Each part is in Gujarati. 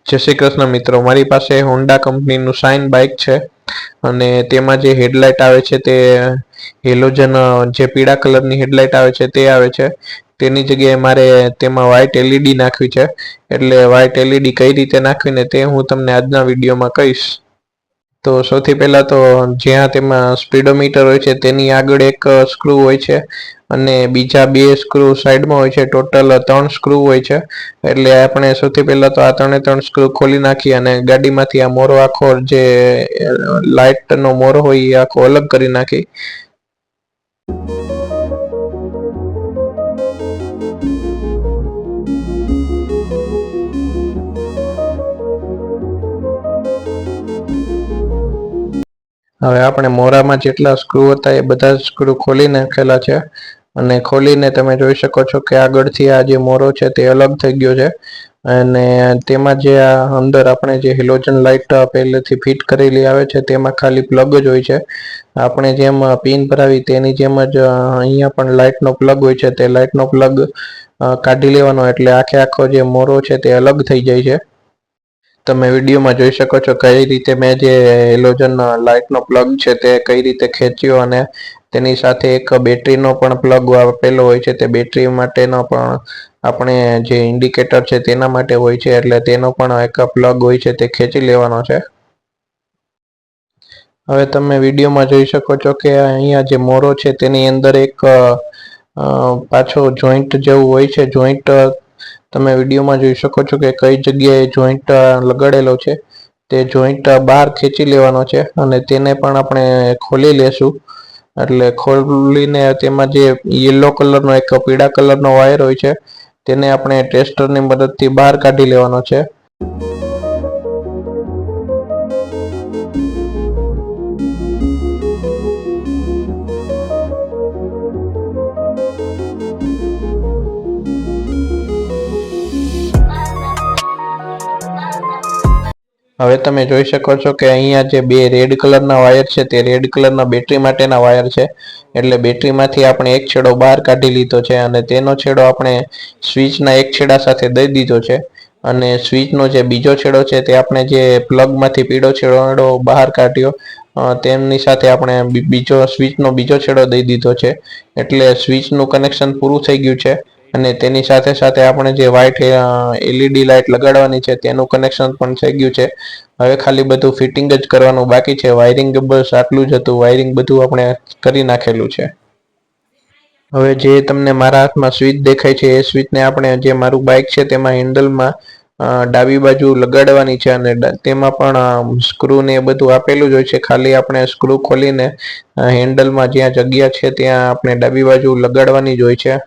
જય શ્રી કૃષ્ણ મિત્રો, મારી પાસે હોન્ડા કંપનીનું શાઇન બાઇક છે અને તેમાં જે હેડલાઇટ આવે છે તે હેલોજન જે પીળા કલરની હેડલાઇટ આવે છે તે આવે છે. તેની જગ્યાએ મારે તેમાં વ્હાઇટ એલઈડી નાખવી છે. એટલે વ્હાઇટ એલઈડી કઈ રીતે નાખવીને તે હું તમને આજના વિડીયોમાં કહીશ. તો સૌથી પહેલા તો જ્યાં તેમાં સ્પીડોમીટર હોય છે તેની આગળ એક સ્ક્રૂ હોય છે અને બીજા બે સ્ક્રૂ સાઈડમાં હોય છે. ટોટલ 3 સ્ક્રૂ હોય છે. એટલે આપણે સૌથી પહેલા તો આ 3 સ્ક્રૂ ખોલી નાખી અને ગાડીમાંથી આ મોરો આખો જે લાઇટનો મોરો હોય એ આખો અલગ કરી નાખી. હવે આપણે મોરામાં જેટલા સ્ક્રૂ હતા એ બધા સ્ક્રૂ ખોલી નાખેલા છે અને ખોલીને તમે જોઈ શકો છો કે આગળથી આ જે મોરો છે તે અલગ થઈ ગયો છે અને તેમાં જે આ અંદર આપણે જે હેલોજન લાઇટ પહેલેથી ફિટ કરેલી આવે છે તેમાં ખાલી પ્લગ જ હોય છે. આપણે જેમ પિન ભરાવી તેની જેમ જ અહીંયા પણ લાઇટનો પ્લગ હોય છે. તે લાઇટનો પ્લગ કાઢી લેવાનો એટલે આખો જે મોરો છે તે અલગ થઈ જાય છે. તમે વિડીયોમાં જોઈ શકો છો કઈ રીતે મેં જે હેલોજન લાઇટનો પ્લગ છે તે કઈ રીતે ખેંચ્યો અને તેની સાથે એક બેટરીનો પણ પ્લગ આપેલો હોય છે. તે બેટરી માટેનો પણ આપણે જે ઇન્ડિકેટર છે તેના માટે હોય છે એટલે તેનો પણ એક પ્લગ હોય છે તે ખેંચી લેવાનો છે. હવે તમે વિડીયોમાં જોઈ શકો છો કે અહીંયા જે મોરો છે તેની અંદર એક પાછો જોઈન્ટ જેવું હોય છે. જોઈન્ટ તમે વિડીયોમાં જોઈ શકો છો કે કઈ જગ્યાએ જોઈન્ટ લગાડેલો છે. તે જોઈન્ટ બહાર ખેંચી લેવાનો છે અને તેને પણ આપણે ખોલી લેશું. એટલે ખોલીને તેમાં જે યલો કલરનો એક પીળા કલરનો વાયર હોય છે તેને આપણે ટેસ્ટરની મદદથી બહાર કાઢી લેવાનો છે. હવે તમે જોઈ શકો છો કે અહીંયા જે બે રેડ કલરના વાયર છે તે રેડ કલરના બેટરી માટેના વાયર છે. એટલે બેટરીમાંથી આપણે એક છેડો બહાર કાઢી લીધો છે અને તેનો છેડો આપણે સ્વિચના એક છેડા સાથે દઈ દીધો છે અને સ્વિચનો જે બીજો છેડો છે તે આપણે જે પ્લગમાંથી પીળો છેડો બહાર કાઢ્યો તેમની સાથે આપણે સ્વિચનો બીજો છેડો દઈ દીધો છે. એટલે સ્વિચનું કનેક્શન પૂરું થઈ ગયું છે અને તેની સાથે સાથે આપણે જે વ્હાઇટ એલઈડી લાઇટ લગાડવાની છે તેનું કનેક્શન પણ થઈ ગયું છે. હવે ખાલી બધું ફિટિંગ જ કરવાનું બાકી છે. વાયરિંગ બસ આટલું જ હતું. વાયરિંગ બધું આપણે કરી નાખેલું છે. હવે જે તમને મારા હાથમાં સ્વિચ દેખાય છે એ સ્વિચને આપણે જે મારું બાઇક છે તેમાં હેન્ડલમાં ડાબી બાજુ લગાડવાની છે અને તેમાં પણ સ્ક્રૂ ને એ બધું આપેલું જ હોય છે. ખાલી આપણે સ્ક્રૂ ખોલીને હેન્ડલમાં જ્યાં જગ્યા છે ત્યાં આપણે ડાબી બાજુ લગાડવાની જ હોય છે.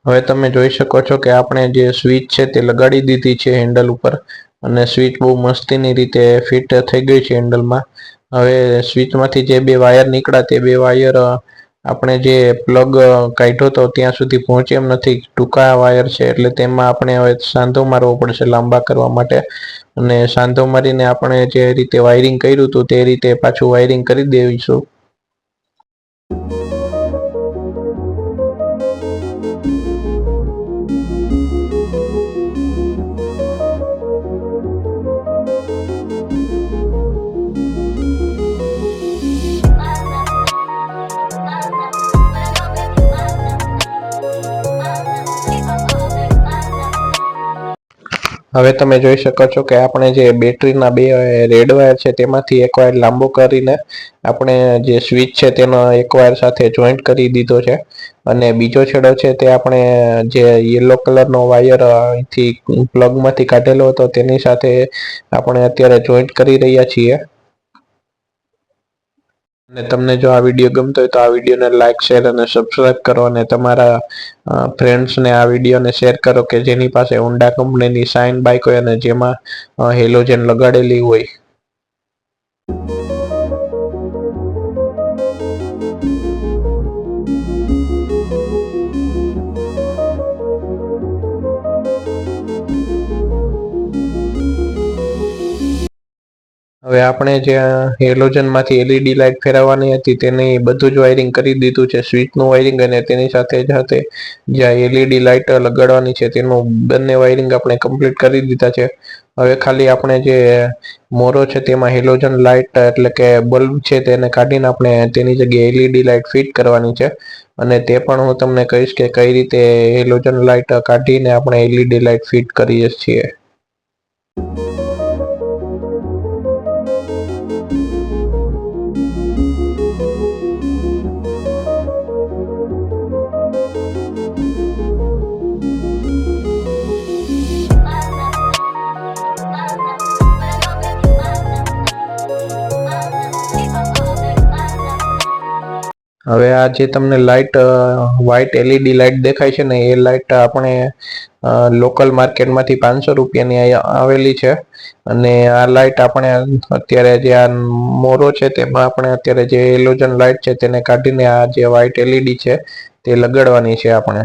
હવે તમે જોઈ શકો છો કે આપણે જે સ્વિચ છે તે લગાડી દીધી છે હેન્ડલ ઉપર અને સ્વિચ બહુ મસ્તીની રીતે ફિટ થઈ ગઈ છે હેન્ડલમાં. હવે સ્વિચમાંથી જે બે વાયર નીકળ્યા તે બે વાયર આપણે જે પ્લગ કાઢ્યો તો ત્યાં સુધી પહોંચે એમ નથી. ટૂંકા વાયર છે એટલે તેમાં આપણે હવે સાંધો મારવો પડશે લાંબા કરવા માટે અને સાંધો મારીને આપણે જે રીતે વાયરિંગ કર્યું હતું તે રીતે પાછું વાયરિંગ કરી દઈશું. હવે તમે જોઈ શકો છો કે આપણે જે બેટરીના બે રેડ વાયર છે તેમાંથી એક વાયર લાંબો કરીને આપણે જે સ્વિચ છે તેનો એક વાયર સાથે જોઈન્ટ કરી દીધો છે અને બીજો છેડો છે તે આપણે જે યલો કલરનો વાયર અહીંથી પ્લગમાંથી કાઢેલો હતો તેની સાથે આપણે અત્યારે જોઈન્ટ કરી રહ્યા છીએ. અને તમને જો આ વિડીયો ગમતો હોય તો આ વિડીયોને લાઇક શેર અને સબસ્ક્રાઇબ કરો અને તમારા ફ્રેન્ડ્સને આ વિડીયોને શેર કરો કે જેની પાસે હોન્ડા કંપનીની શાઇન બાઇક હોય અને જેમાં હેલોજન લગાડેલી હોય. આપણે જે હેલોજનમાંથી એલઈડી લાઇટ ફેરવવાની હતી તેની બધું જ વાયરિંગ કરી દીધું છે, સ્વિચનું વાયરિંગ અને તેની સાથે જ્યાં એલઈડી લાઇટ લગાડવાની છે તેનું બંને વાયરિંગ આપણે કમ્પ્લીટ કરી દીધા છે। હવે ખાલી આપણે જે મોરો છે તેમાં હેલોજન લાઇટ એટલે કે બલ્બ છે તેને કાઢીને આપણે તેની જગ્યાએ એલઈડી લાઇટ ફિટ કરવાની છે, અને તે પણ હું તમને કહીશ કે કઈ રીતે હેલોજન લાઇટ કાઢીને આપણે એલઈડી લાઇટ ફિટ કરીએ છીએ। હવે આ જે તમને લાઇટ વ્હાઇટ એલઈડી લાઇટ દેખાય છે ને એ લાઇટ આપણે લોકલ માર્કેટમાંથી 500 રૂપિયાની આવેલી છે, અને આ લાઇટ આપણે અત્યારે જે આ મોરો છે તેમાં આપણે અત્યારે જે હેલોજન લાઇટ છે તેને કાઢીને આ જે વ્હાઇટ એલઈડી છે તે લગાડવાની છે આપણે।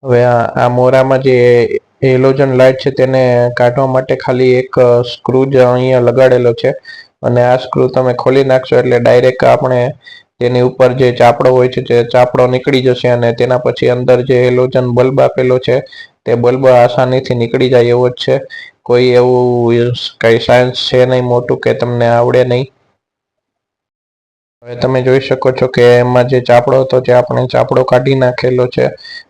હવે આ મોરામાં જે હેલોજન લાઇટ છે તેને કાઢવા માટે ખાલી એક સ્ક્રૂ જ અહીંયા લગાડેલો છે, અને આ સ્ક્રૂ તમે ખોલી નાખશો એટલે ડાયરેક્ટ આપણે તેની ઉપર જે ચાપડો હોય છે તે ચાપડો નીકળી જશે, અને તેના પછી અંદર જે હેલોજન બલ્બ આપેલો છે તે બલ્બ આસાનીથી નીકળી જાય એવો જ છે। કોઈ એવું કઈ સાયન્સ છે નહીં મોટું કે તમને આવડે નહીં। હવે તમે જોઈ શકો છો કે એમાં જે ચાપડો હતો તે આપણે ચાપડો કાઢી નાખેલો છે,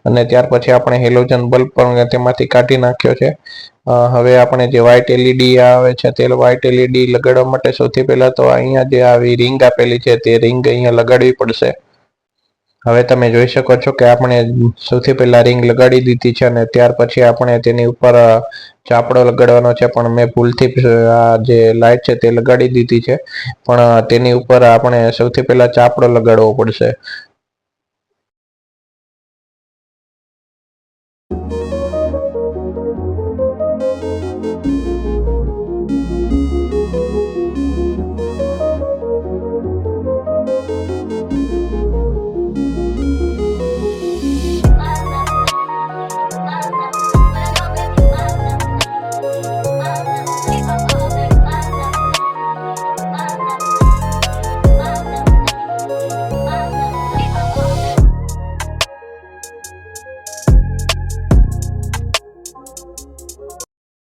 અને ત્યાર પછી આપણે હેલોજન બલ્બ પણ તેમાંથી કાઢી નાખ્યો છે। હવે આપણે જે વ્હાઇટ એલઈડી આવે છે તે વ્હાઇટ એલઈડી લગાડવા માટે સૌથી પહેલા તો અહીંયા જે આવી રિંગ આપેલી છે તે રિંગ અહીંયા લગાડવી પડશે। હવે તમે જોઈ શકો છો કે આપણે સૌથી પહેલા રિંગ લગાડી દીધી છે, અને ત્યાર પછી આપણે તેની ઉપર ચાપડો લગાડવાનો છે, પણ મેં ભૂલથી આ જે લાઇટ છે તે લગાડી દીધી છે, પણ તેની ઉપર આપણે સૌથી પહેલા ચાપડો લગાડવો પડશે।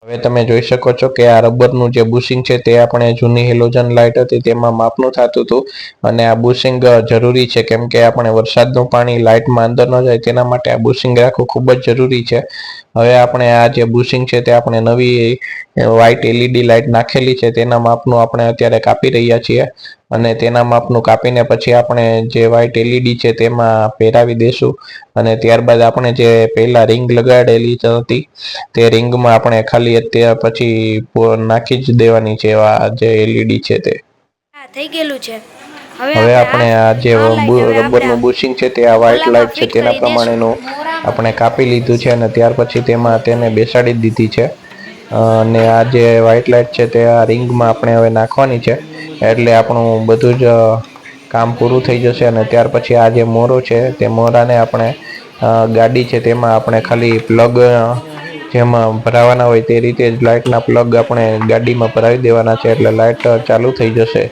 હવે તમે જોઈ શકો છો કે આ રબરનું જે બુશિંગ છે તે આપણે જૂની હેલોજન લાઇટ હતી તેમાં માપનું થતું હતું, અને આ બુશિંગ જરૂરી છે કેમ કે આપણે વરસાદનું પાણી લાઇટમાં અંદર ન જાય તેના માટે આ બુશિંગ રાખવું ખૂબ જ જરૂરી છે। હવે આપણે આ જે બુશિંગ છે તે આપણે નવી વ્હાઇટ એલઈડી લાઇટ નાખેલી છે તેના માપનું આપણે અત્યારે કાપી રહ્યા છીએ, અને તેના માપનું કાપીને પછી આપણે જે વ્હાઇટ એલઈડી છે તેમાં પહેરાવી દેશું, અને ત્યારબાદ આપણે જે પહેલા રિંગ લગાડેલી હતી તે રિંગમાં આપણે ખાલી અત્યારે પછી નાખી જ દેવાની છે આ જે એલઈડી છે તે થઈ ગયેલું છે। હવે આપણે આ જે રબરનું બુશિંગ છે તે આ વ્હાઇટ લાઇટ છે તેના પ્રમાણેનું આપણે કાપી લીધું છે, અને ત્યાર પછી તેમાં તેને બેસાડી દીધી છે, અને આ જે વ્હાઇટ લાઇટ છે તે આ રિંગમાં આપણે હવે નાખવાની છે, એટલે આપણું બધું જ કામ પૂરું થઈ જશે। અને ત્યાર પછી આ જે મોરો છે તે મોરાને આપણે ગાડી છે તેમાં આપણે ખાલી પ્લગ જેમાં ભરાવાના હોય તે રીતે જ લાઇટના પ્લગ આપણે ગાડીમાં ભરાવી દેવાના છે, એટલે લાઇટ ચાલુ થઈ જશે।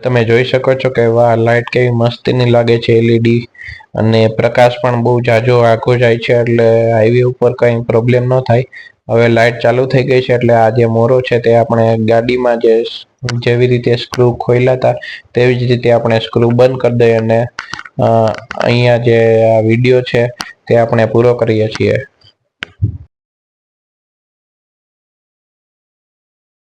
તમે જોઈ શકો છો કે વાહ લાઇટ કેવી મસ્તીની લાગે છે એલઈડી, અને પ્રકાશ પણ બહુ ઝાઝો આખો જાય છે, એટલે હાઈવે ઉપર કંઈ પ્રોબ્લેમ ન થાય। હવે લાઇટ ચાલુ થઈ ગઈ છે, એટલે આ જે મોરો છે તે આપણે ગાડીમાં જેવી રીતે સ્ક્રૂ ખોલ્યા હતા તેવી જ રીતે આપણે સ્ક્રૂ બંધ કરી દઈએ, અને અહીંયા જે આ વિડીયો છે તે આપણે પૂરો કરીએ છીએ।